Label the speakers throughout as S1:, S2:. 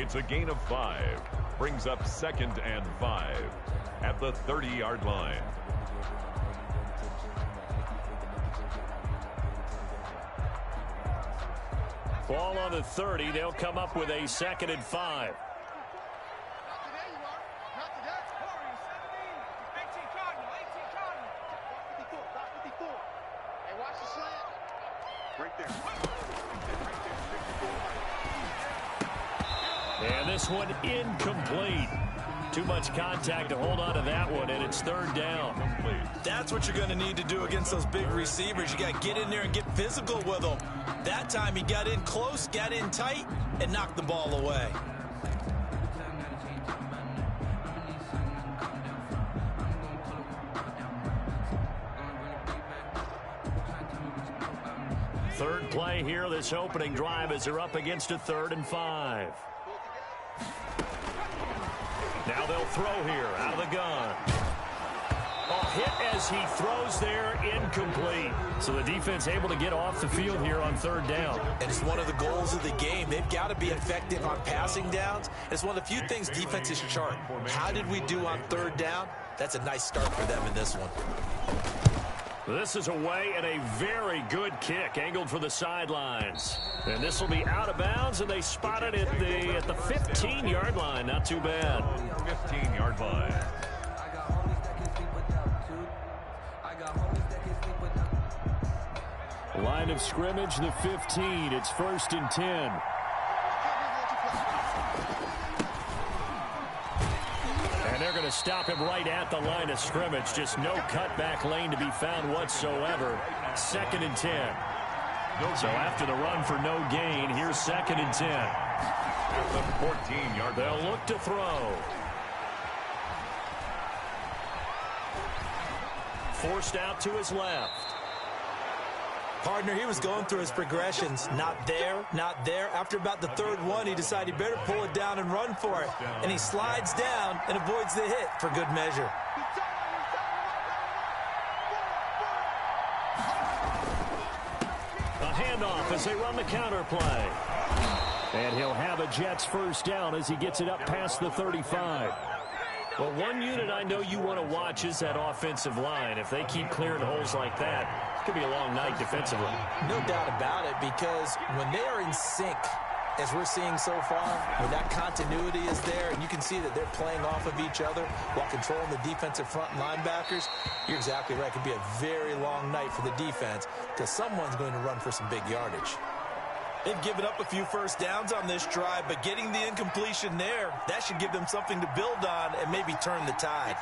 S1: It's a gain of 5. Brings up 2nd and 5 at the 30-yard line.
S2: Ball on the 30. They'll come up with a 2nd and 5. And this one incomplete. Too much contact to hold on to that one, and it's 3rd down.
S3: That's what you're going to need to do against those big receivers. You got to get in there and get physical with them. That time he got in close, got in tight, and knocked the ball away.
S2: Third play here, this opening drive, as they're up against a 3rd and 5. Now they'll throw here out of the gun. A hit as he throws there, incomplete. So the defense able to get off the field here on 3rd down.
S3: And it's one of the goals of the game. They've got to be effective on passing downs. It's one of the few things defenses chart. How did we do on 3rd down? That's a nice start for them in this one.
S2: This is away and a very good kick, angled for the sidelines. And this will be out of bounds, and they spot it at the 15-yard line. Not too bad.
S1: 15-yard line.
S2: Line of scrimmage, the 15. It's 1st and 10. And they're going to stop him right at the line of scrimmage. Just no cutback lane to be found whatsoever. 2nd and 10. So after the run for no gain, here's 2nd and 10.
S1: At the 14-yard line.
S2: They'll look to throw. Forced out to his left.
S3: Partner, he was going through his progressions. Not there, not there. After about the 3rd one, he decided he better pull it down and run for it. And he slides down and avoids the hit for good measure.
S2: A handoff as they run the counter play. And he'll have a Jets 1st down as he gets it up past the 35. Well, one unit I know you want to watch is that offensive line. If they keep clearing holes like that, it could be a long night defensively.
S3: No doubt about it, because when they are in sync, as we're seeing so far, when that continuity is there, and you can see that they're playing off of each other while controlling the defensive front linebackers, you're exactly right. It could be a very long night for the defense because someone's going to run for some big yardage. They've given up a few 1st downs on this drive, but getting the incompletion there, that should give them something to build on and maybe turn the tide.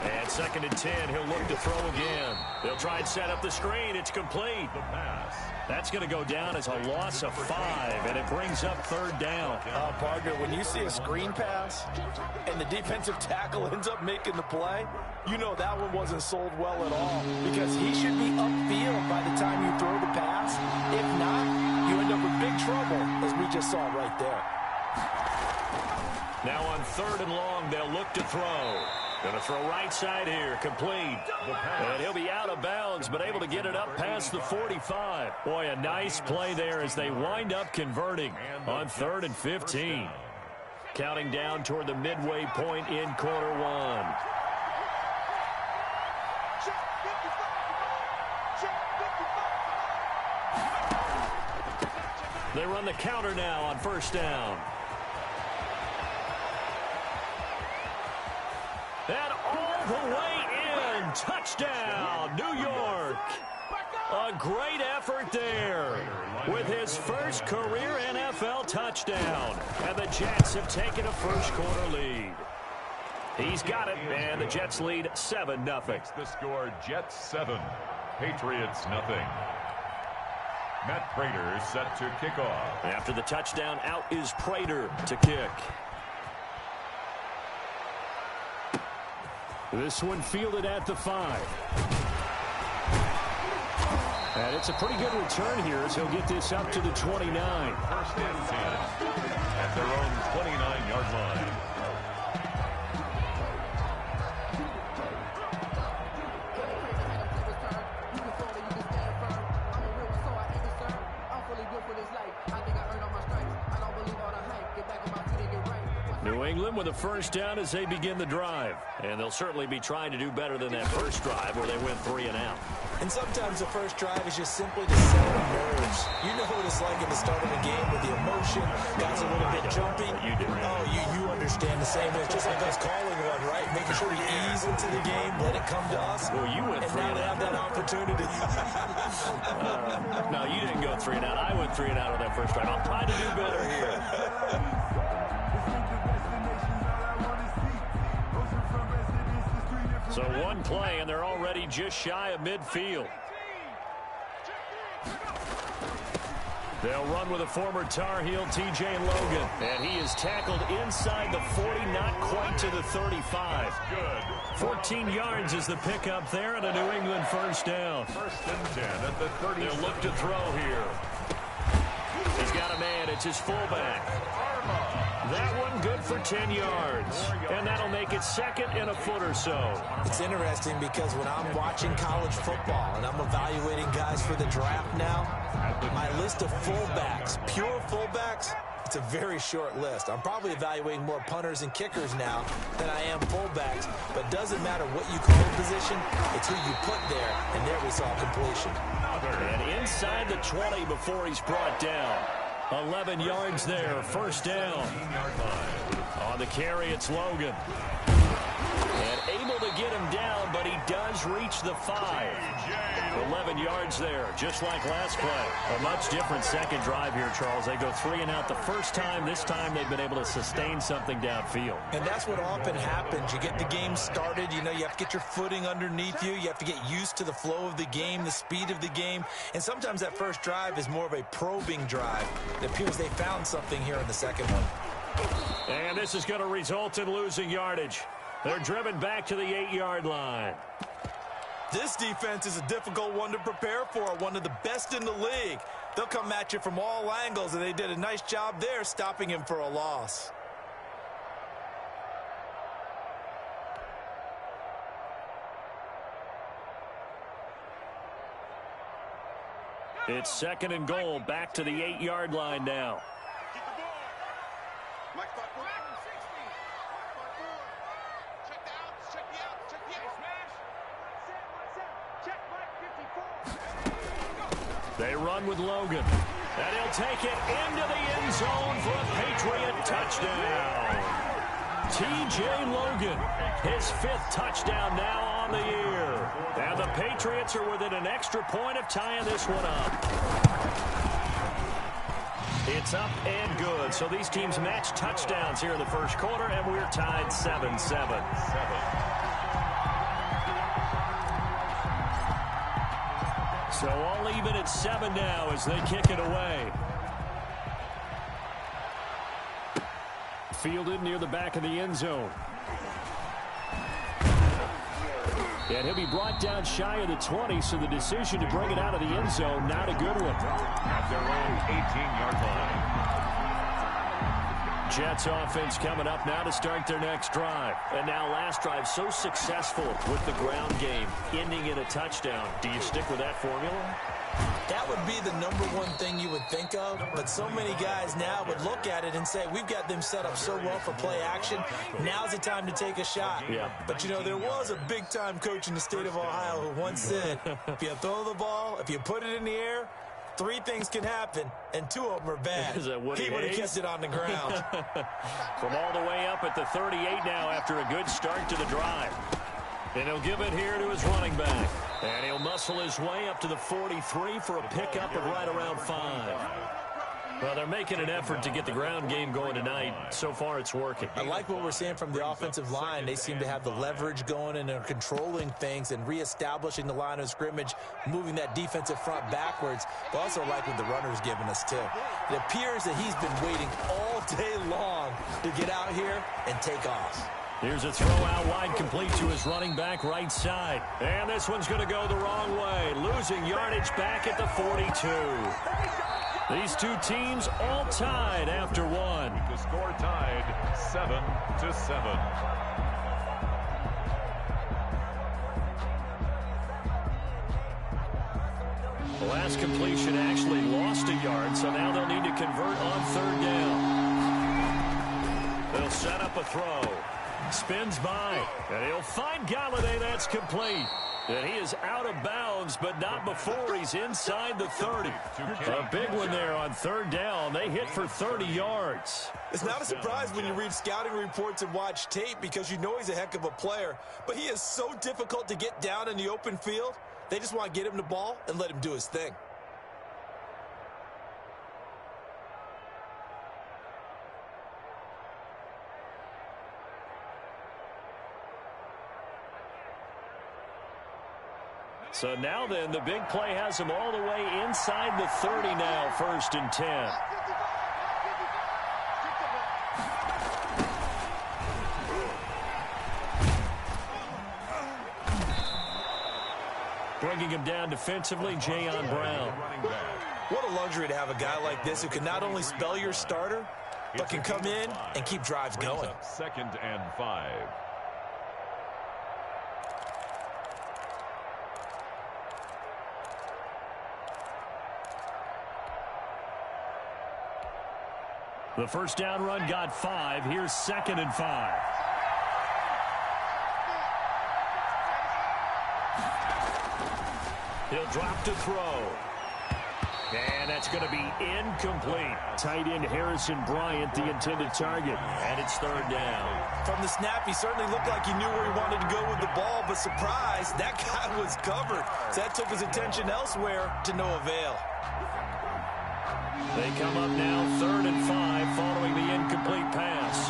S2: And 2nd and 10, he'll look to throw again. They'll try and set up the screen. It's complete.
S1: The pass.
S2: That's going to go down as a loss of 5, and it brings up 3rd down.
S3: Partner, when you see a screen pass and the defensive tackle ends up making the play, you know that one wasn't sold well at all, because he should be upfield by the time you throw the pass. If not, you end up with big trouble, as we just saw right there.
S2: Now on 3rd and long, they'll look to throw. Going to throw right side here, complete. And he'll be out of bounds, but able to get it up past the 45. Boy, a nice play there as they wind up converting on 3rd and 15. Counting down toward the midway point in quarter 1. They run the counter now on 1st down. And all the way in. Touchdown, New York. A great effort there with his first career NFL touchdown. And the Jets have taken a first-quarter lead. He's got it, and the Jets lead 7-0.
S1: The score, Jets 7, Patriots 0. Matt Prater set to kick off.
S2: After the touchdown, out is Prater to kick. This one fielded at the 5. And it's a pretty good return here as he'll get this up to the 29.
S1: 1st and 10 at their own 29-yard line.
S2: New England with a first down as they begin the drive. And they'll certainly be trying to do better than that first drive where they went 3 and out.
S3: And sometimes the first drive is just simply to settle nerves. You know what it's like at the start of a game with the emotion. Guys a little bit jumpy.
S2: You do.
S3: Oh, you understand the same way. It's just like us calling one, right? Making sure we ease into the game, let it come to us.
S2: Well, you went 3 and out.
S3: And now they have that opportunity.
S2: No, you didn't go 3 and out. I went 3 and out on that first drive. I'll try to do better here. So one play, and they're already just shy of midfield. They'll run with a former Tar Heel, T.J. Logan. And he is tackled inside the 40, not quite to the 35.
S1: Good.
S2: 14 yards is the pickup there, and a New England first down.
S1: First and 10 at the 30.
S2: They'll look to throw here. He's got a man. It's his fullback. That one good for 10 yards. And that'll make it second and a foot or so.
S3: It's interesting because when I'm watching college football and I'm evaluating guys for the draft now, my list of fullbacks, pure fullbacks, it's a very short list. I'm probably evaluating more punters and kickers now than I am fullbacks. But it doesn't matter what you call a position, it's who you put there. And there we saw completion.
S2: And inside the 20 before he's brought down. 11 yards there, first down. On the carry, it's Logan. And able to get him down, but he does reach the 5. 11 yards there, just like last play. A much different second drive here, Charles. They go 3 and out the first time. This time they've been able to sustain something downfield.
S3: And that's what often happens. You get the game started. You know, you have to get your footing underneath you. You have to get used to the flow of the game, the speed of the game. And sometimes that first drive is more of a probing drive. It appears they found something here in the second one.
S2: And this is going to result in losing yardage. They're driven back to the 8-yard line.
S3: This defense is a difficult one to prepare for, one of the best in the league. They'll come at you from all angles, and they did a nice job there stopping him for a loss.
S2: It's second and goal, back to the 8-yard line now. They run with Logan. And he'll take it into the end zone for a Patriot touchdown. T.J. Logan, his 5th touchdown now on the year. And the Patriots are within an extra point of tying this one up. It's up and good. So these teams match touchdowns here in the first quarter, and we're tied 7-7. So all even at 7 now as they kick it away. Fielded near the back of the end zone. And he'll be brought down shy of the 20, so the decision to bring it out of the end zone, not a good one.
S1: At their own 18-yard line.
S2: Jets offense coming up now to start their next drive. And now last drive so successful with the ground game, ending in a touchdown. Do you stick with that formula?
S3: That would be the #1 thing you would think of, but so many guys now would look at it and say, we've got them set up so well for play action. Now's the time to take a shot.
S2: Yeah.
S3: But, you know, there was a big-time coach in the state of Ohio who once said, if you throw the ball, if you put it in the air, 3 things can happen, and 2 of them are bad.
S2: Is that Woody
S3: He would have
S2: Hayes?
S3: kept it on the ground.
S2: From all the way up at the 38 now after a good start to the drive. And he'll give it here to his running back. And he'll muscle his way up to the 43 for a pickup of right around 5. Well, they're making an effort to get the ground game going tonight. So far, it's working.
S3: I like what we're seeing from the offensive line. They seem to have the leverage going, and they're controlling things and reestablishing the line of scrimmage, moving that defensive front backwards. But also like what the runner's giving us, too. It appears that he's been waiting all day long to get out here and take off.
S2: Here's a throw out wide, complete to his running back right side. And this one's going to go the wrong way. Losing yardage back at the 42. These 2 teams all tied after 1.
S1: The score tied 7-7.
S2: The last completion actually lost a yard, so now they'll need to convert on 3rd down. They'll set up a throw. Spins by, and he'll find Galladay. That's complete. And he is out of bounds, but not before he's inside the 30. A big one there on third down. They hit for 30 yards.
S3: It's not a surprise when you read scouting reports and watch tape because you know he's a heck of a player. But he is so difficult to get down in the open field. They just want to get him the ball and let him do his thing.
S2: So now then, the big play has him all the way inside the 30 now, 1st and 10. Bringing him down defensively, Jayon Brown.
S3: What a luxury to have a guy like this who can not only spell your starter, but can come in and keep drives going.
S1: 2nd and 5.
S2: The first down run got 5. Here's 2nd and 5. He'll drop to throw. And that's going to be incomplete. Tight end Harrison Bryant, the intended target. And it's 3rd down.
S3: From the snap, he certainly looked like he knew where he wanted to go with the ball, but surprise, that guy was covered. So that took his attention elsewhere to no avail.
S2: They come up now 3rd and 5 following the incomplete pass.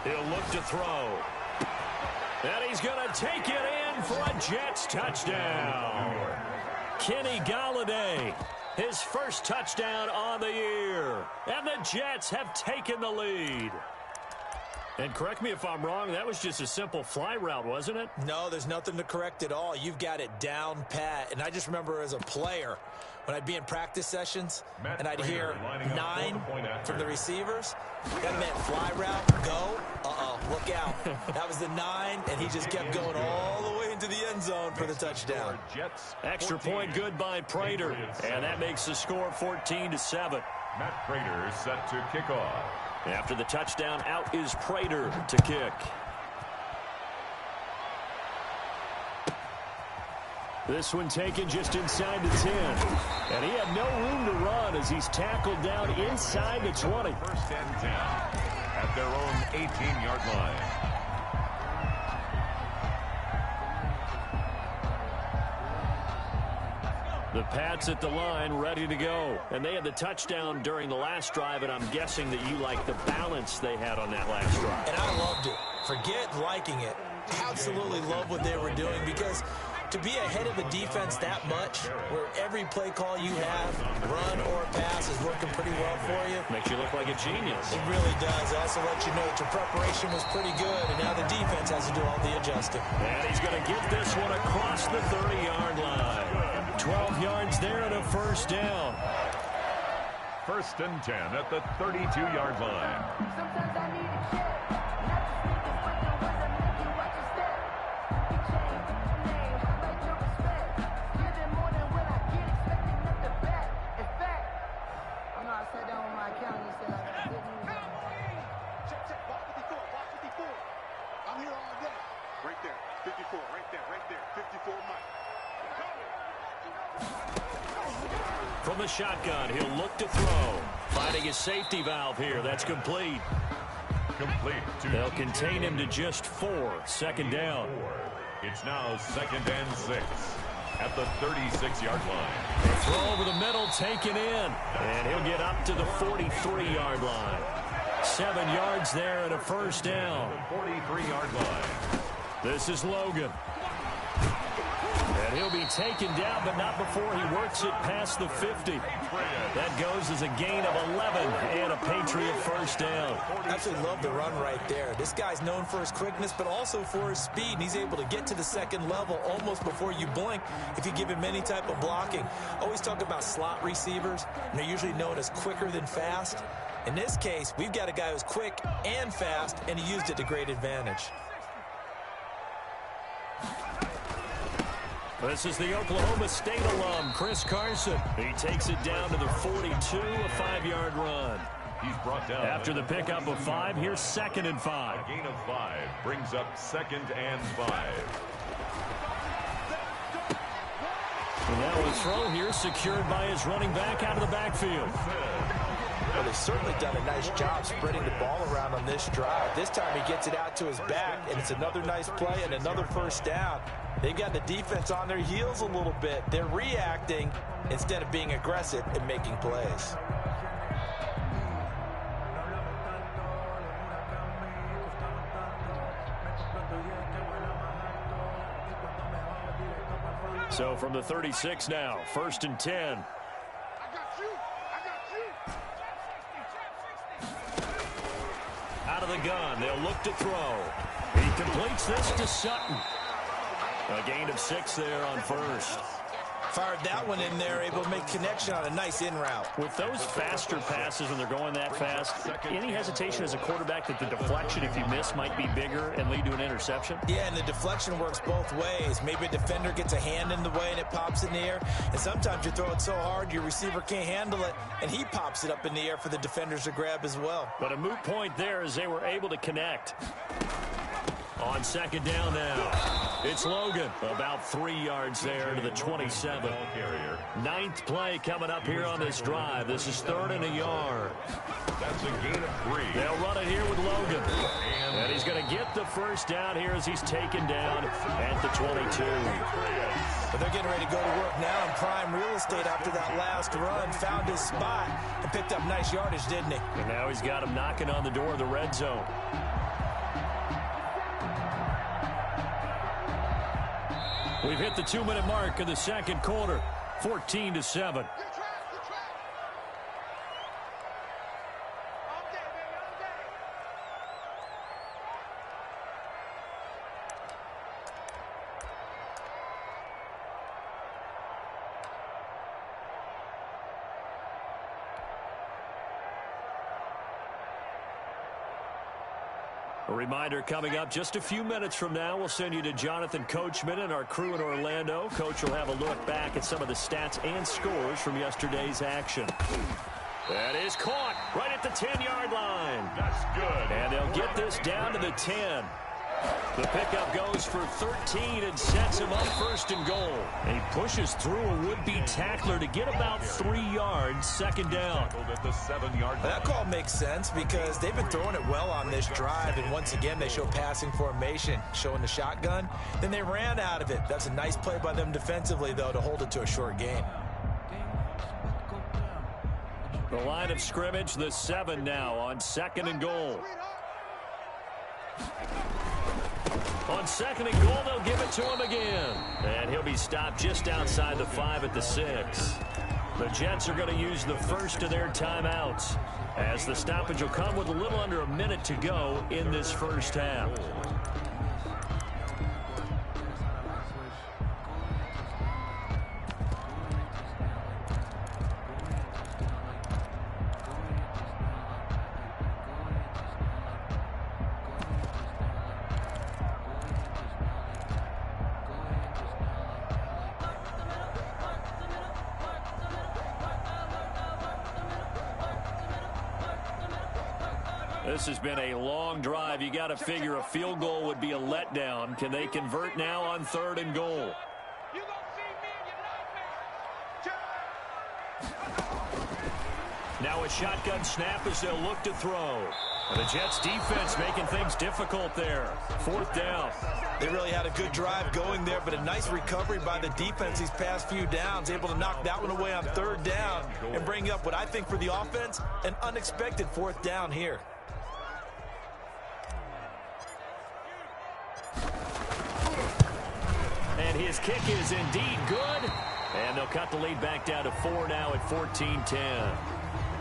S2: He'll look to throw. And he's going to take it in for a Jets touchdown. Kenny Galladay. His first touchdown on the year. And the Jets have taken the lead. And correct me if I'm wrong, that was just a simple fly route, wasn't it?
S3: No, there's nothing to correct at all. You've got it down pat. And I just remember as a player, when I'd be in practice sessions, and I'd hear 9 from the receivers, that meant fly route, go, look out. That was the 9, and he just kept going all the way into the end zone for the touchdown.
S2: Extra point good by Prater, and that makes the score 14-7.
S1: Matt Prater set to kick off.
S2: After the touchdown, out is Prater to kick. This one taken just inside the 10. And he had no room to run as he's tackled down inside the 20.
S1: 1st and 10 at their own 18-yard line.
S2: The Pats at the line, ready to go. And they had the touchdown during the last drive, and I'm guessing that you like the balance they had on that last drive.
S3: And I loved it. Forget liking it. Absolutely love what they were doing, because to be ahead of a defense that much, where every play call you have, run or pass, is working pretty well for you.
S2: Makes you look like a genius.
S3: It really does. It also lets you know that your preparation was pretty good, and now the defense has to do all the adjusting.
S2: And he's going to get this one across the 30-yard line. 12 yards there and a first down.
S1: 1st and 10 at the 32-yard line.
S4: Sometimes I need a check. Not to sneak this, but the ones that make you watch your step. Big change, big name, I like your respect. Give them more than what I get, expecting them to bet. In fact, I know I sat down with my accountant and said I got good news.
S5: Check, box 54, box 54. I'm here all day. Right there, 54, right there, 54 Mike.
S2: From the shotgun, he'll look to throw. Finding his safety valve here. That's complete. They'll contain him to just 4. 2nd down.
S1: It's now 2nd and 6 at the 36-yard line.
S2: A throw over the middle, taken in. And he'll get up to the 43-yard line. 7 yards there and a first down.
S1: 43-yard line.
S2: This is Logan. And he'll be taken down, but not before he works it past the 50. That goes as a gain of 11 and a Patriot first down.
S3: Absolutely love the run right there. This guy's known for his quickness, but also for his speed. And he's able to get to the 2nd level almost before you blink if you give him any type of blocking. Always talk about slot receivers, and they're usually known as quicker than fast. In this case, we've got a guy who's quick and fast, and he used it to great advantage.
S2: This is the Oklahoma State alum, Chris Carson. He takes it down to the 42, a 5-yard run.
S1: He's brought down.
S2: After the pickup of 5, here's 2nd and 5.
S1: A gain of 5 brings up 2nd and 5.
S2: And now a throw here secured by his running back out of the backfield.
S3: Well, they've certainly done a nice job spreading the ball around on this drive. This time he gets it out to his back, and it's another nice play and another first down. They've got the defense on their heels a little bit. They're reacting instead of being aggressive and making plays.
S2: So from the 36 now, 1st and 10. Out of the gun, they'll look to throw. He completes this to Sutton. A gain of 6 there on 1st.
S3: Fired that one in there, able to make connection on a nice in route.
S2: With those faster passes when they're going that fast, any hesitation as a quarterback that the deflection, if you miss, might be bigger and lead to an interception?
S3: Yeah, and the deflection works both ways. Maybe a defender gets a hand in the way and it pops in the air. And sometimes you throw it so hard your receiver can't handle it, and he pops it up in the air for the defenders to grab as well.
S2: But a moot point there as they were able to connect. On 2nd down now, it's Logan. About 3 yards there to the 27. 9th play coming up here on this drive. This is 3rd and a yard.
S1: That's a gain of 3.
S2: They'll run it here with Logan. And he's going to get the first down here as he's taken down at the 22.
S3: But they're getting ready to go to work now in prime real estate after that last run. Found his spot and picked up nice yardage, didn't he?
S2: And now he's got him knocking on the door of the red zone. We've hit the 2-minute mark of the 2nd quarter, 14-7. A reminder coming up just a few minutes from now, we'll send you to Jonathan Coachman and our crew in Orlando. Coach will have a look back at some of the stats and scores from yesterday's action. That is caught right at the 10-yard line.
S1: That's good.
S2: And they'll get this down to the 10. The pickup goes for 13 and sets him up 1st and goal. And he pushes through a would-be tackler to get about 3 yards, 2nd down.
S1: At the 7-yard line.
S3: That call makes sense because they've been throwing it well on this drive, and once again they show passing formation, showing the shotgun. Then they ran out of it. That's a nice play by them defensively, though, to hold it to a short gain.
S2: The line of scrimmage, the 7 now on 2nd and goal. On 2nd and goal, they'll give it to him again. And he'll be stopped just outside the 5 at the 6. The Jets are going to use the first of their timeouts, as the stoppage will come with a little under a minute to go in this first half. This has been a long drive. You got to figure a field goal would be a letdown. Can they convert now on 3rd and goal? Now a shotgun snap as they'll look to throw. And the Jets defense making things difficult there. 4th down.
S3: They really had a good drive going there, but a nice recovery by the defense these past few downs, able to knock that one away on 3rd down and bring up what I think for the offense, an unexpected 4th down here.
S2: And his kick is indeed good. And they'll cut the lead back down to 4 now at 14-10.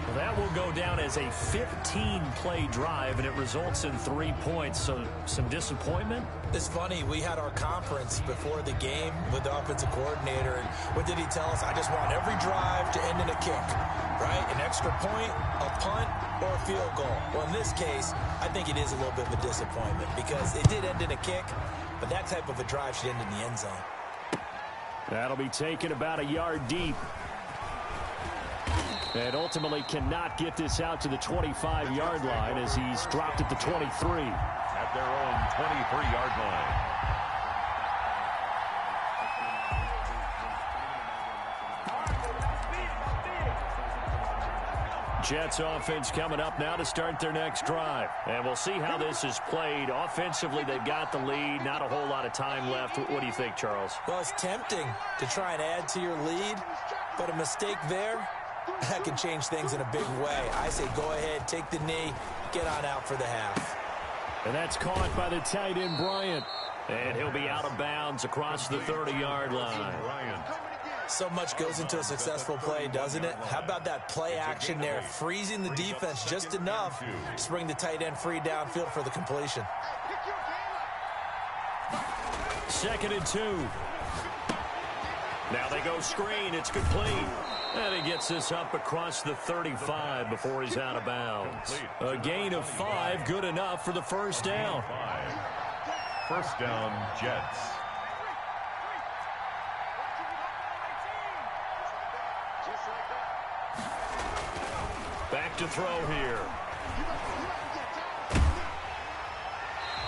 S2: Well, that will go down as a 15-play drive, and it results in 3 points. So some disappointment?
S3: It's funny, we had our conference before the game with the offensive coordinator, and what did he tell us? I just want every drive to end in a kick, right? An extra point, a punt, or a field goal. Well, in this case, I think it is a little bit of a disappointment because it did end in a kick, but that type of a drive should end in the end zone.
S2: That'll be taken about a yard deep. And ultimately cannot get this out to the 25-yard line as he's dropped at the 23.
S1: At their own 23-yard line.
S2: Jets offense coming up now to start their next drive. And we'll see how this is played. Offensively, they've got the lead. Not a whole lot of time left. What do you think, Charles?
S3: Well, it's tempting to try and add to your lead, but a mistake there, that can change things in a big way. I say go ahead, take the knee, get on out for the half.
S2: And that's caught by the tight end, Bryant. And he'll be out of bounds across the 30-yard line.
S3: So much goes into a successful play, doesn't it? How about that play action there, freezing the defense just enough to bring the tight end free downfield for the completion.
S2: 2nd and 2. Now they go screen. It's complete. And he gets this up across the 35 before he's out of bounds. A gain of 5, good enough for the first down.
S1: First down, Jets.
S2: Back to throw here.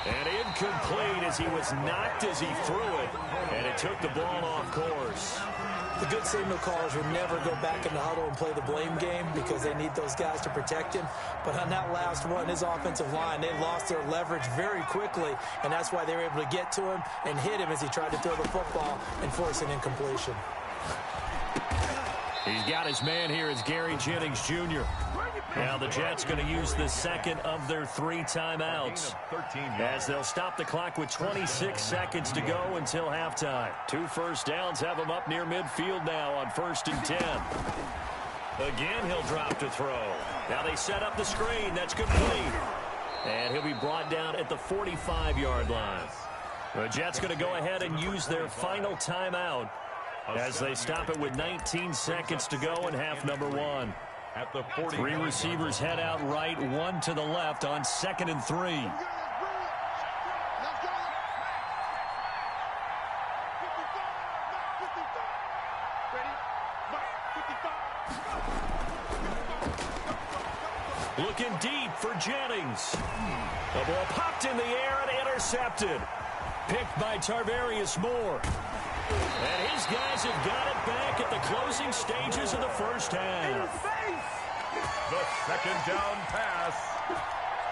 S2: And incomplete as he was knocked as he threw it. And it took the ball off course.
S3: The good signal callers will never go back in the huddle and play the blame game because they need those guys to protect him. But on that last one, his offensive line, they lost their leverage very quickly, and that's why they were able to get to him and hit him as he tried to throw the football and force an incompletion.
S2: He's got his man here. It's Gary Jennings Jr. Now the Jets going to use the second of their 3 timeouts as they'll stop the clock with 26 seconds to go until halftime. 2 first downs have him up near midfield now on 1st and 10. Again, he'll drop to throw. Now they set up the screen. That's complete. And he'll be brought down at the 45-yard line. The Jets going to go ahead and use their final timeout as they stop it with 19 seconds to go in half number 1.
S1: At the 40.
S2: 3 receivers head out right, 1 to the left on 2nd and 3. Looking deep for Jennings. The ball popped in the air and intercepted. Picked by Tarvarius Moore. And his guys have got it back at the closing stages of the first half.
S1: The second down pass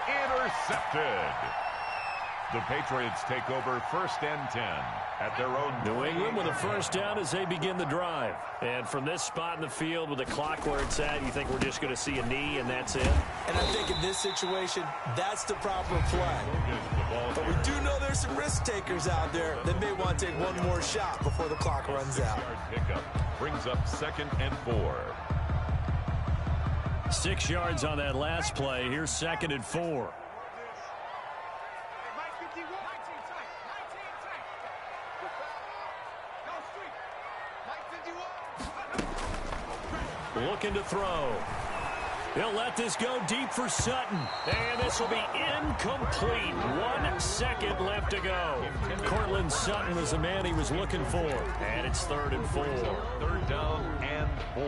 S1: intercepted. The Patriots take over 1st and 10 at their own.
S2: New England with a first down as they begin the drive. And from this spot in the field with the clock where it's at, you think we're just going to see a knee and that's it?
S3: And I think in this situation, that's the proper play. But we do know there's some risk takers out there that may want to take one more shot before the clock runs out.
S1: 6-yard pickup brings up 2nd and 4.
S2: 6 yards on that last play. Here's 2nd and 4. Looking to throw. He'll let this go deep for Sutton. And this will be incomplete. 1 second left to go. Cortland Sutton was the man he was looking for. And it's 3rd and 4.
S1: 3rd down and 4.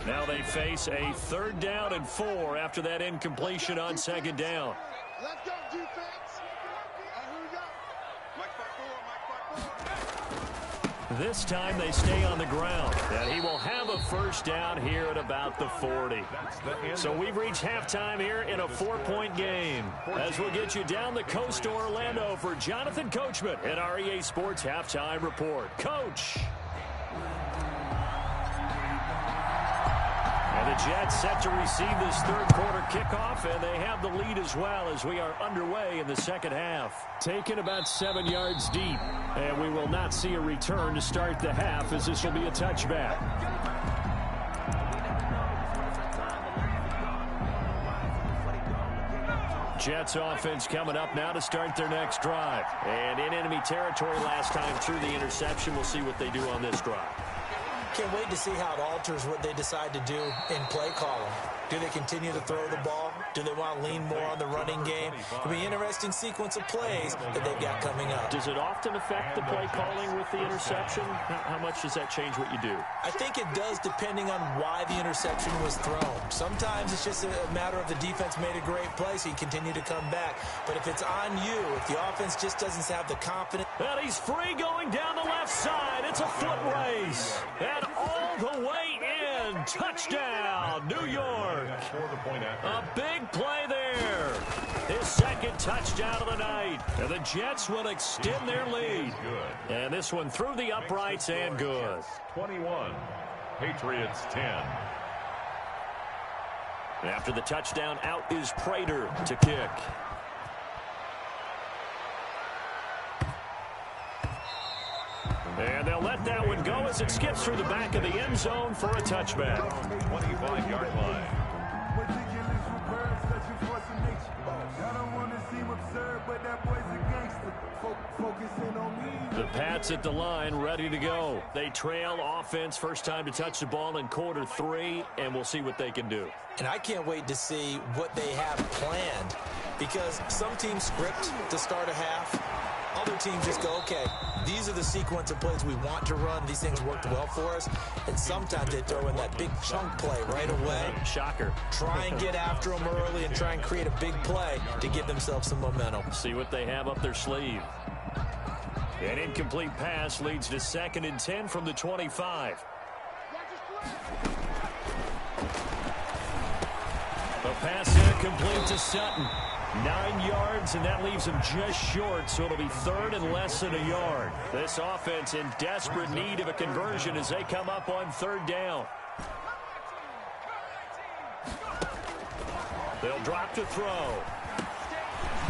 S2: Now they face a 3rd down and 4 after that incompletion on 2nd down.
S5: Let's go, defense. Here we go. Mike 5-4, Mike 5-4.
S2: This time they stay on the ground. And he will have a first down here at about the 40. So we've reached halftime here in a 4-point game. As we'll get you down the coast to Orlando for Jonathan Coachman at our EA Sports Halftime Report. Coach. And the Jets set to receive this 3rd quarter kickoff, and they have the lead as well as we are underway in the second half. Taken about 7 yards deep, and we will not see a return to start the half as this will be a touchback. Jets offense coming up now to start their next drive. And in enemy territory last time through the interception. We'll see what they do on this drive.
S3: Can't wait to see how it alters what they decide to do in play calling. Do they continue to throw the ball? Do they want to lean more on the running game? It'll be an interesting sequence of plays that they've got coming up.
S2: Does it often affect the play calling with the interception? How much does that change what you do?
S3: I think it does depending on why the interception was thrown. Sometimes it's just a matter of the defense made a great play, so you continue to come back. But if it's on you, if the offense just doesn't have the confidence.
S2: And he's free going down the left side. It's a foot race. And all the way in. Touchdown, New York. A big play there. His second touchdown of the night. And the Jets will extend their lead. And this one through the uprights and good.
S1: 21. Patriots 10.
S2: After the touchdown, out is Prater to kick. And they'll let that one go as it skips through the back of the end zone for a touchback.
S1: 25-yard line.
S2: The Pats at the line, ready to go. They trail offense, first time to touch the ball in quarter 3, and we'll see what they can do.
S3: And I can't wait to see what they have planned, because some teams script to start a half. Other teams just go, okay, these are the sequence of plays we want to run. These things worked well for us. And sometimes they throw in that big chunk play right away.
S2: Shocker.
S3: Try and get after them early and try and create a big play to give themselves some momentum.
S2: See what they have up their sleeve. An incomplete pass leads to 2nd and 10 from the 25. The pass incomplete to Sutton. 9 yards, and that leaves him just short, so it'll be 3rd and less than a yard. This offense in desperate need of a conversion as they come up on 3rd down. They'll drop to throw.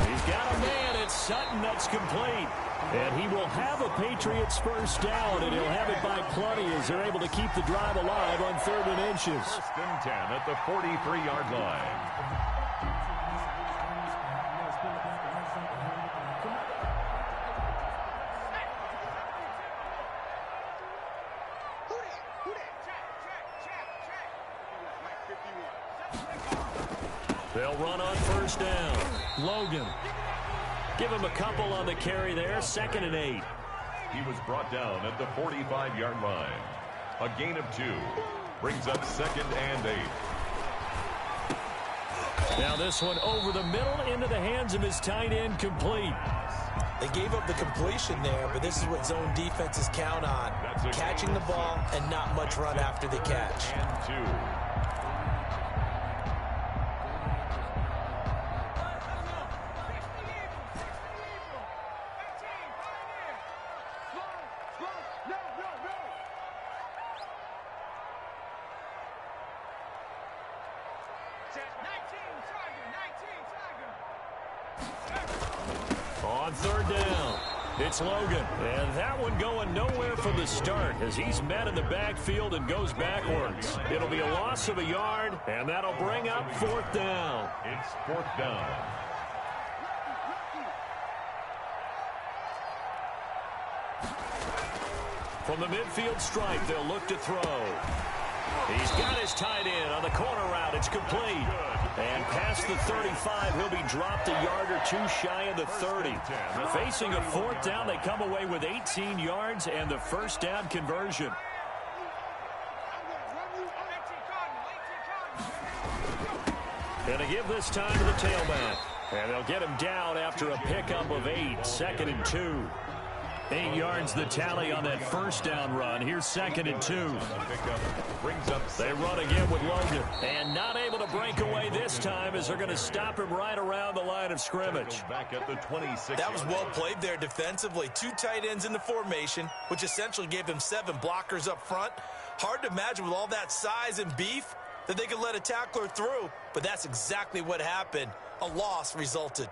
S2: He's got a man. It's Sutton. That's complete. And he will have a Patriots first down, and he'll have it by plenty as they're able to keep the drive alive on 3rd and inches.
S1: 1st and 10 at the 43-yard line.
S2: They'll run on 1st down. Logan. Give him a couple on the carry there. 2nd and 8.
S1: He was brought down at the 45-yard line. A gain of 2. Brings up 2nd and 8.
S2: Now this one over the middle into the hands of his tight end, complete.
S3: They gave up the completion there, but this is what zone defenses count on. Catching the ball and not much run after the catch.
S1: And 2.
S2: On 3rd down, it's Logan. And that one going nowhere from the start as he's met in the backfield and goes backwards. It'll be a loss of a yard, and that'll bring up 4th down.
S1: It's 4th down.
S2: From the midfield stripe, they'll look to throw. He's got his tight end on the corner route. It's complete. And past the 35, he'll be dropped a yard or 2 shy of the 30. Facing a 4th down, they come away with 18 yards and the first down conversion. And they give this time to the tailback. And they'll get him down after a pickup of 8. 2nd and 2. 8 yards the tally on that first down run. Here's 2nd and 2. They run again with Logan. And not able to break away this time as they're going to stop him right around the line of scrimmage.
S1: Back at the 26.
S3: That was well played there defensively. 2 tight ends in the formation, which essentially gave them 7 blockers up front. Hard to imagine with all that size and beef that they could let a tackler through, but that's exactly what happened. A loss resulted.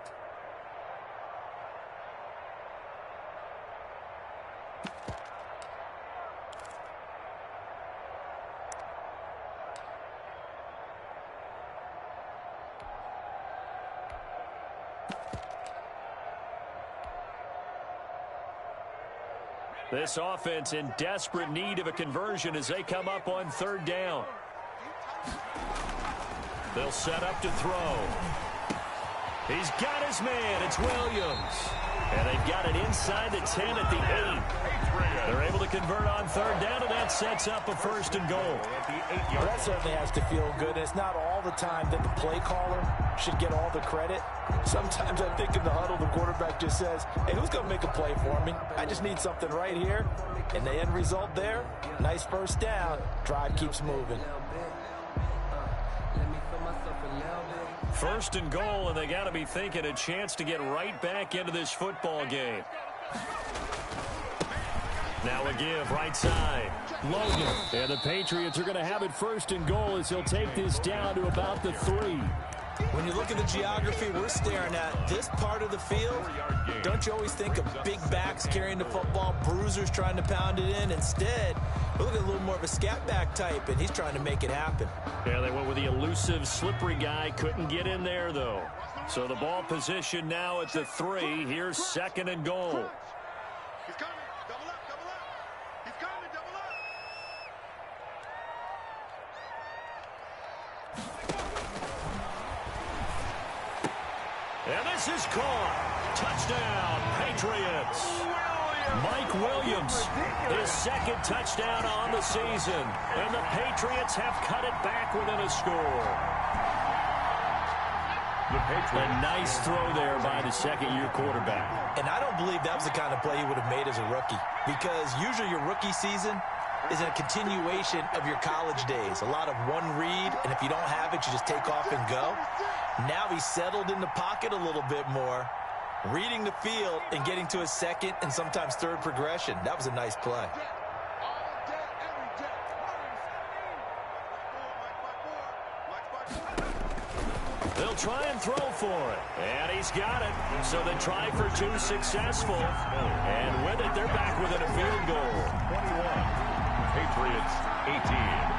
S2: This offense in desperate need of a conversion as they come up on third down. They'll set up to throw. He's got his man. It's Williams. And they've got it inside the 10 at the 8. They're able to convert on third down, and that sets up a first and goal.
S3: Well, that certainly has to feel good. And it's not all the time that the play caller should get all the credit. Sometimes I think in the huddle, the quarterback just says, hey, who's going to make a play for me? I just need something right here. And the end result there, nice first down. Drive keeps moving.
S2: First and goal, and they got to be thinking a chance to get right back into this football game. Now a give, right side. Logan. And the Patriots are going to have it first and goal as he'll take this down to about the 3.
S3: When you look at the geography we're staring at, this part of the field, don't you always think of big backs carrying the football, bruisers trying to pound it in? Instead, we're looking at a little more of a scat back type, and he's trying to make it happen.
S2: Yeah, they went with the elusive, slippery guy. Couldn't get in there, though. So the ball position now at the 3. Here's second and goal.
S5: He's coming. Double up, double up. He's coming, double up.
S2: And this is caught. Touchdown, Patriots. Mike Williams, his second touchdown on the season. And the Patriots have cut it back within a score. A nice throw there by the second-year quarterback.
S3: And I don't believe that was the kind of play he would have made as a rookie, because usually your rookie season is a continuation of your college days. A lot of one read, and if you don't have it, you just take off and go. Now he's settled in the pocket a little bit more, reading the field and getting to his second and sometimes third progression. That was a nice play.
S2: They'll try and throw for it. And he's got it. So the try for 2 successful. And with it, they're back within a field goal.
S1: 21. Patriots 18.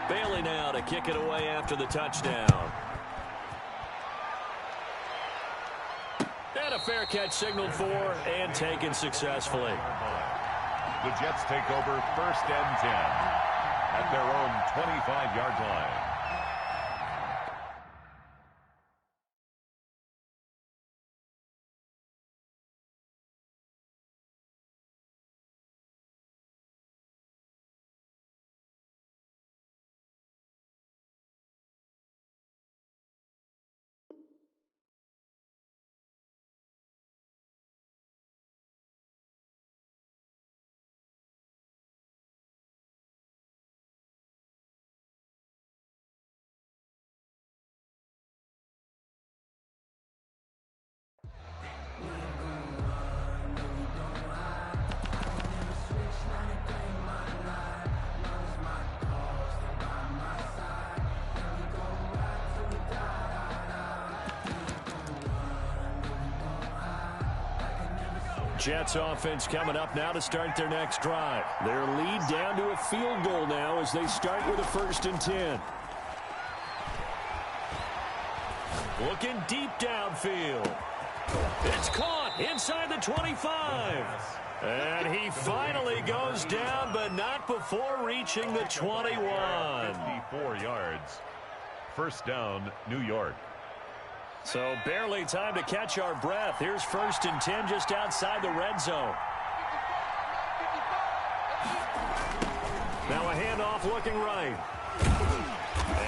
S2: Bailey now to kick it away after the touchdown. And a fair catch signaled for and taken successfully.
S1: The Jets take over first and 10 at their own 25-yard line.
S2: Jets offense coming up now to start their next drive. Their lead down to a field goal now as they start with a first and 10. Looking deep downfield. It's caught inside the 25. And he finally goes down, but not before reaching the 21.
S1: 54 yards. First down, New York.
S2: So barely time to catch our breath. Here's first and 10 just outside the red zone. Now a handoff looking right.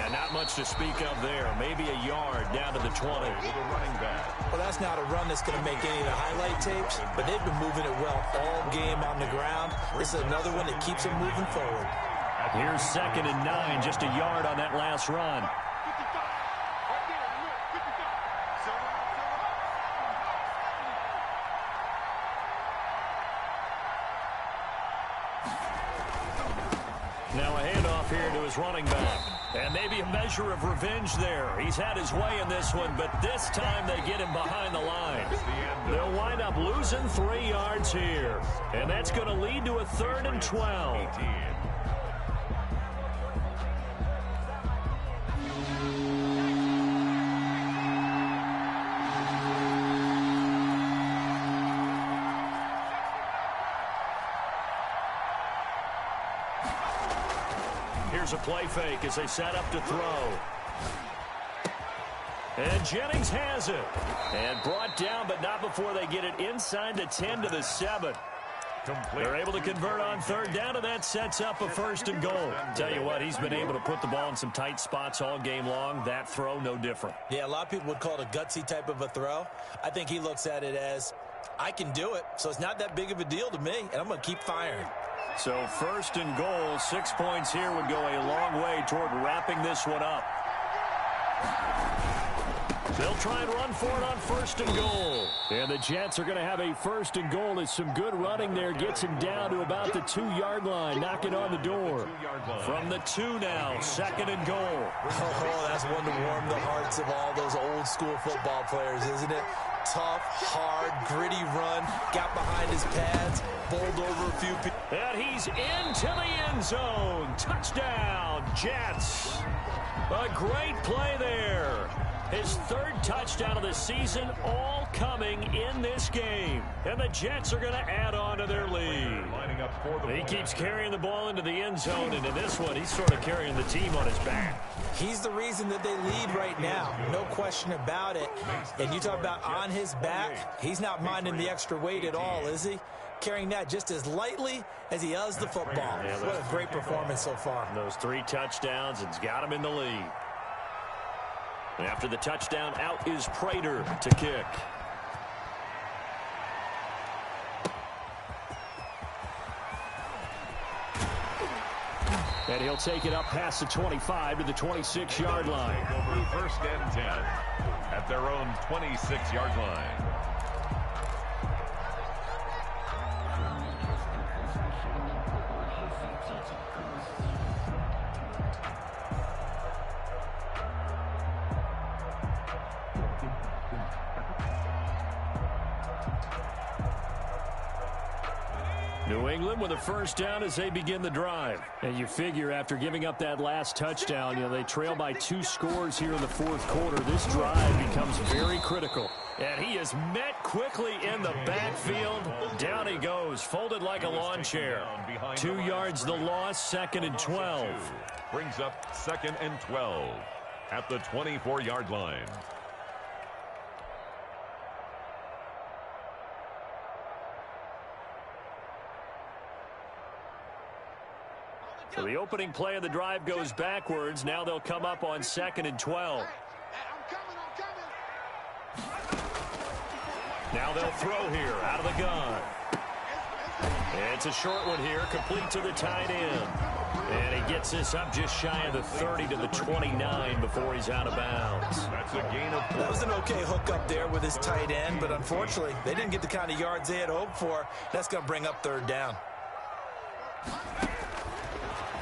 S2: And not much to speak of there. Maybe a yard down to the 20.
S1: With a running back.
S3: Well, that's not a run that's going to make any of the highlight tapes, but they've been moving it well all game on the ground. This is another one that keeps them moving forward.
S2: Here's second and 9, just a yard on that last run. Now a handoff here to his running back. And maybe a measure of revenge there. He's had his way in this one, but this time they get him behind the line. They'll wind up losing 3 yards here. And that's going to lead to a 3rd and 12. Here's a play fake as they set up to throw. And Jennings has it. And brought down, but not before they get it inside the 10 to the 7. They're able to convert on 3rd down, and that sets up a 1st and goal. Tell you what, he's been able to put the ball in some tight spots all game long. That throw, no different.
S3: Yeah, a lot of people would call it a gutsy type of a throw. I think he looks at it as, I can do it, so it's not that big of a deal to me, and I'm going to keep firing.
S2: So 1st and goal, 6 points here would go a long way toward wrapping this one up. They'll try and run for it on 1st and goal. And the Jets are going to have a 1st and goal as some good running there gets him down to about the 2-yard line, knocking on the door. From the 2 now, 2nd and goal.
S3: Oh, that's one to warm the hearts of all those old school football players, isn't it? Tough, hard, gritty run, got behind his pads, bowled over a few people.
S2: And he's into the end zone. Touchdown, Jets. A great play there. His 3rd touchdown of the season, all coming in this game. And the Jets are going to add on to their lead. He keeps carrying the ball into the end zone, and in this one, he's sort of carrying the team on his back.
S3: He's the reason that they lead right now. No question about it. And you talk about on his back, he's not minding the extra weight at all, is he? Carrying that just as lightly as he does the football. What a great performance so far.
S2: Those 3 touchdowns, it's got him in the lead. After the touchdown, out is Prater to kick. And he'll take it up past the 25 to the 26-yard line.
S1: Over 1st and 10 at their own 26-yard line.
S2: New England with a 1st down as they begin the drive. And you figure after giving up that last touchdown, they trail by 2 scores here in the 4th quarter. This drive becomes very critical. And he is met quickly in the backfield. Down he goes, folded like a lawn chair. 2 yards the loss, 2nd and 12.
S1: Brings up 2nd and 12 at the 24-yard line.
S2: So the opening play of the drive goes backwards. Now they'll come up on 2nd and 12. Now they'll throw here out of the gun. It's a short one here, complete to the tight end. And he gets this up just shy of the 30 to the 29 before he's out of bounds.
S1: That's a gain of 4.
S3: That was an okay hook up there with his tight end, but unfortunately, they didn't get the kind of yards they had hoped for. That's going to bring up 3rd down.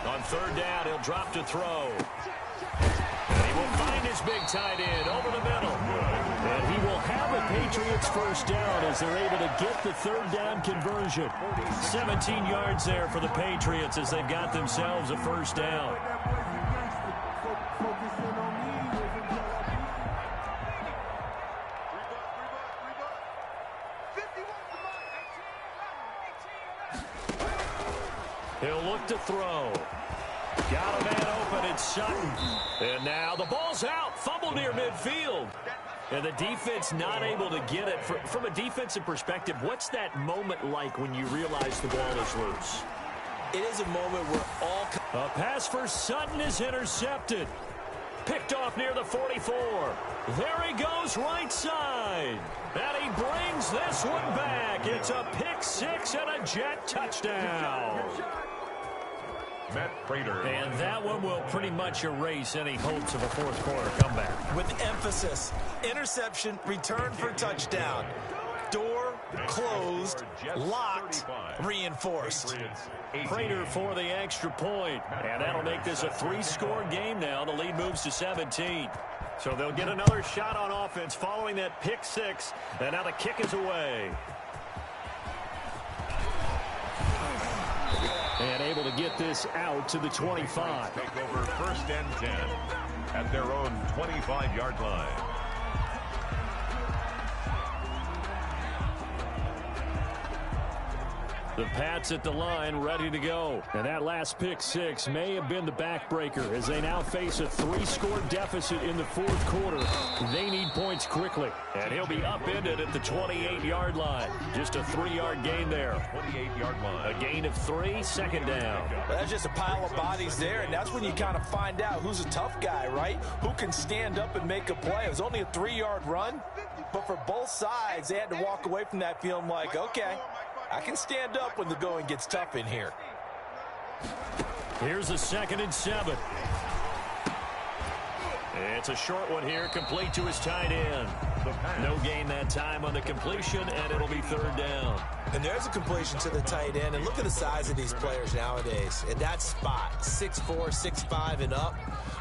S2: On 3rd down, he'll drop to throw. And he will find his big tight end over the middle. And he will have a Patriots 1st down as they're able to get the 3rd down conversion. 17 yards there for the Patriots as they've got themselves a 1st down. He'll look to throw. Got a man open, it's Sutton. And now the ball's out, fumbled near midfield. And the defense not able to get it. From a defensive perspective, what's that moment like when you realize the ball is loose?
S3: It is a moment where all...
S2: A pass for Sutton is intercepted. Picked off near the 44. There he goes right side. And he brings this one back. It's a pick 6 and a Jet touchdown.
S1: Matt Prater.
S2: And that one will pretty much erase any hopes of a 4th quarter comeback.
S3: With emphasis, interception, return for touchdown. Door closed, locked, reinforced.
S2: Prater for the extra point. And that'll make this a 3-score game now. The lead moves to 17. So they'll get another shot on offense following that pick six. And now the kick is away. And able to get this out to the 25.
S1: Take over 1st and 10 at their own 25-yard line.
S2: The Pats at the line, ready to go. And that last pick six may have been the backbreaker as they now face a 3-score deficit in the 4th quarter. They need points quickly. And he'll be upended at the 28-yard line. Just a 3-yard gain there.
S1: 28-yard line.
S2: A gain of 3, 2nd down.
S3: Well, that's just a pile of bodies there, and that's when you kind of find out who's a tough guy, right? Who can stand up and make a play. It was only a 3-yard run, but for both sides, they had to walk away from that feeling like, okay, I can stand up when the going gets tough in here.
S2: Here's a 2nd and 7. It's a short one here, complete to his tight end. No gain that time on the completion, and it'll be 3rd down.
S3: And there's a completion to the tight end, and look at the size of these players nowadays. At that spot, 6'4", 6'5", and up.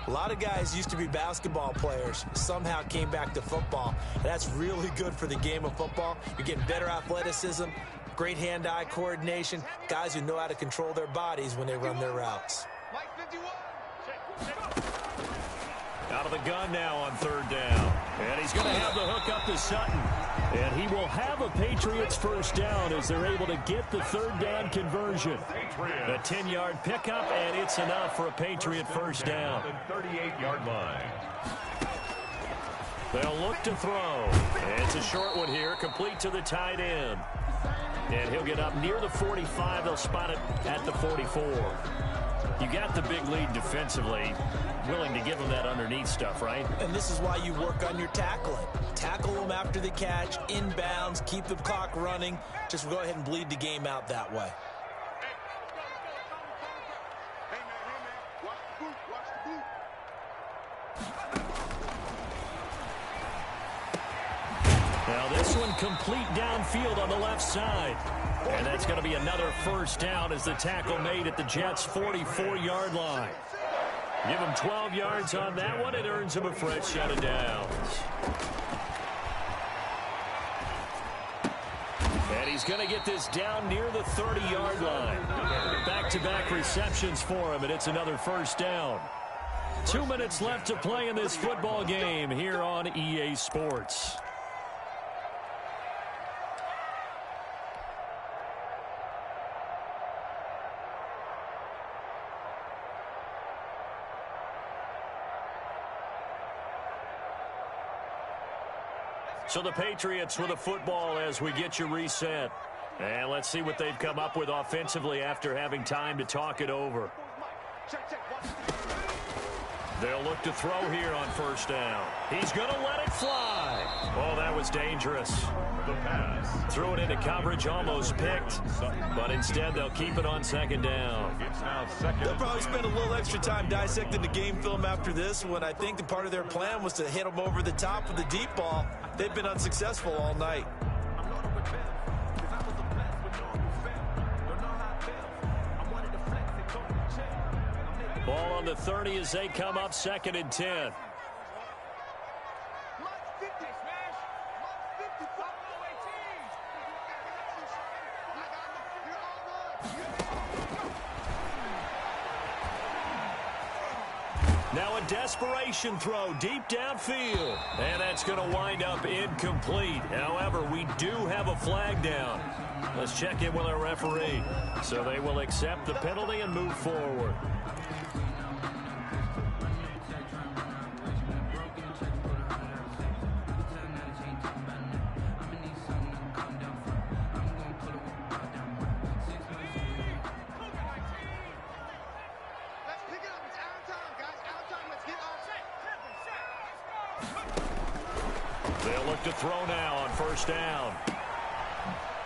S3: A lot of guys used to be basketball players, somehow came back to football. And that's really good for the game of football. You're getting better athleticism, great hand-eye coordination, guys who know how to control their bodies when they run their routes.
S2: Out of the gun now on 3rd down. And he's going to have the hook up to Sutton. And he will have a Patriots 1st down as they're able to get the 3rd down conversion. A 10-yard pickup, and it's enough for a Patriot 1st down.
S1: 38-yard line.
S2: They'll look to throw. It's a short one here, complete to the tight end. And he'll get up near the 45. They'll spot it at the 44. You got the big lead defensively. Willing to give them that underneath stuff, right?
S3: And this is why you work on your tackling. Tackle them after the catch, inbounds, keep the clock running. Just go ahead and bleed the game out that way.
S5: Hey, man, watch the boot, watch the boot.
S2: Now this one complete downfield on the left side. And that's going to be another 1st down as the tackle made at the Jets' 44-yard line. Give him 12 yards on that one. It earns him a fresh set of downs. And he's going to get this down near the 30-yard line. Back-to-back receptions for him, and it's another 1st down. 2 minutes left to play in this football game here on EA Sports. So the Patriots with a football as we get you reset. And let's see what they've come up with offensively after having time to talk it over. They'll look to throw here on 1st down. He's going to let it fly. Oh, that was dangerous.
S1: The pass.
S2: Threw it into coverage, almost picked. But instead, they'll keep it on 2nd down.
S1: It's now 2nd.
S3: They'll probably spend a little extra time dissecting the game film after this when I think the part of their plan was to hit them over the top with the deep ball. They've been unsuccessful all night.
S2: Ball on the 30 as they come up 2nd and 10. Now a desperation throw deep downfield. And that's going to wind up incomplete. However, we do have a flag down. Let's check in with our referee. So they will accept the penalty and move forward. They'll look to throw now on 1st down.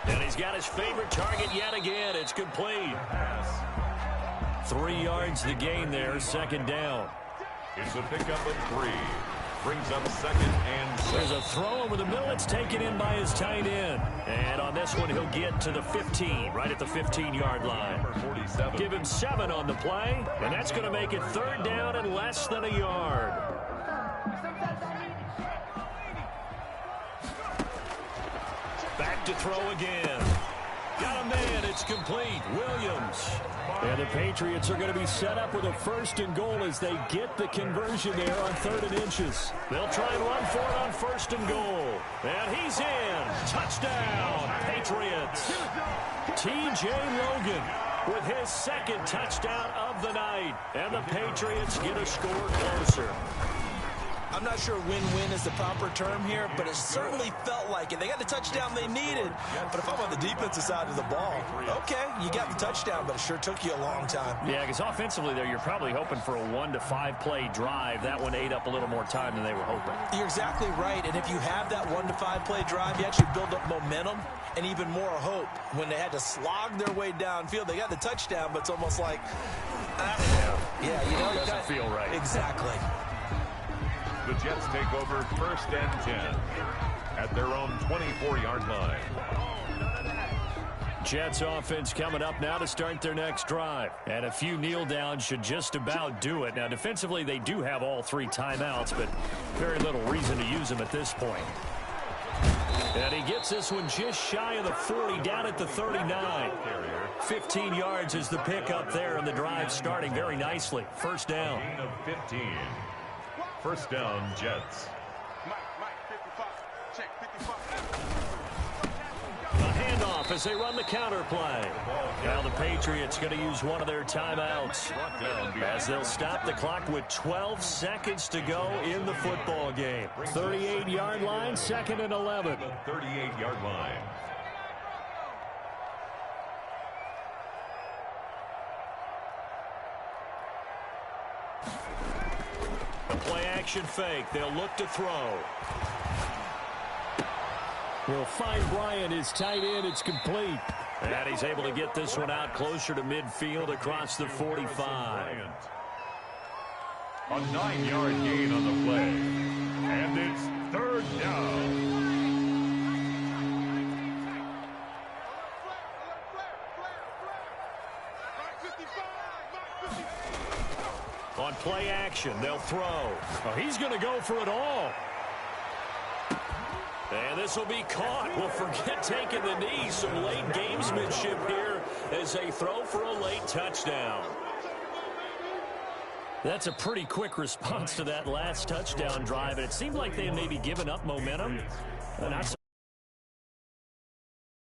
S2: And he's got his favorite target yet again. It's complete. 3 yards the gain there, 2nd down.
S1: It's a pickup of 3. Brings up second and 7.
S2: There's a throw over the middle. It's taken in by his tight end. And on this one, he'll get to the 15, right at the 15-yard line.
S1: Number 47.
S2: Give him 7 on the play, and that's going to make it third down and less than a yard. Back to throw again. Got a man. It's complete. Williams. And the Patriots are going to be set up with a 1st and goal as they get the conversion there on 3rd and inches. They'll try and run for it on 1st and goal. And he's in. Touchdown, Patriots. T.J. Logan with his 2nd touchdown of the night. And the Patriots get a score closer.
S3: I'm not sure win-win is the proper term here, but it certainly felt like it. They got the touchdown they needed. But if I'm on the defensive side of the ball, okay, you got the touchdown, but it sure took you a long time.
S2: Yeah, because offensively there, you're probably hoping for a 1 to 5 play drive. That one ate up a little more time than they were hoping.
S3: You're exactly right, and if you have that 1 to 5 play drive, you actually build up momentum and even more hope. When they had to slog their way downfield, they got the touchdown, but it's almost like, yeah, you know,
S2: it doesn't feel right.
S3: Exactly.
S1: The Jets take over 1st and 10 at their own 24-yard line.
S2: Jets offense coming up now to start their next drive. And a few kneel downs should just about do it. Now, defensively, they do have all 3 timeouts, but very little reason to use them at this point. And he gets this one just shy of the 40, down at the 39. 15 yards is the pickup there, and the drive starting very nicely. 1st down.
S1: Gain of 15. 1st down, Jets.
S5: Mike, 55. Check, 55.
S2: A handoff as they run the counter play. Now the Patriots going to use one of their timeouts as they'll stop the clock with 12 seconds to go in the football game. 38-yard line, 2nd and 11.
S1: 38-yard line.
S2: Play action fake. They'll look to throw. Will find Bryant, his tight end. It's complete. And he's able to get this one out closer to midfield across the 45.
S1: A 9-yard gain on the play. And it's 3rd down.
S2: On play action, they'll throw. Oh, he's going to go for it all. And this will be caught. Well, forget taking the knee. Some late gamesmanship here as they throw for a late touchdown. That's a pretty quick response to that last touchdown drive. And it seemed like they had maybe given up momentum. Not so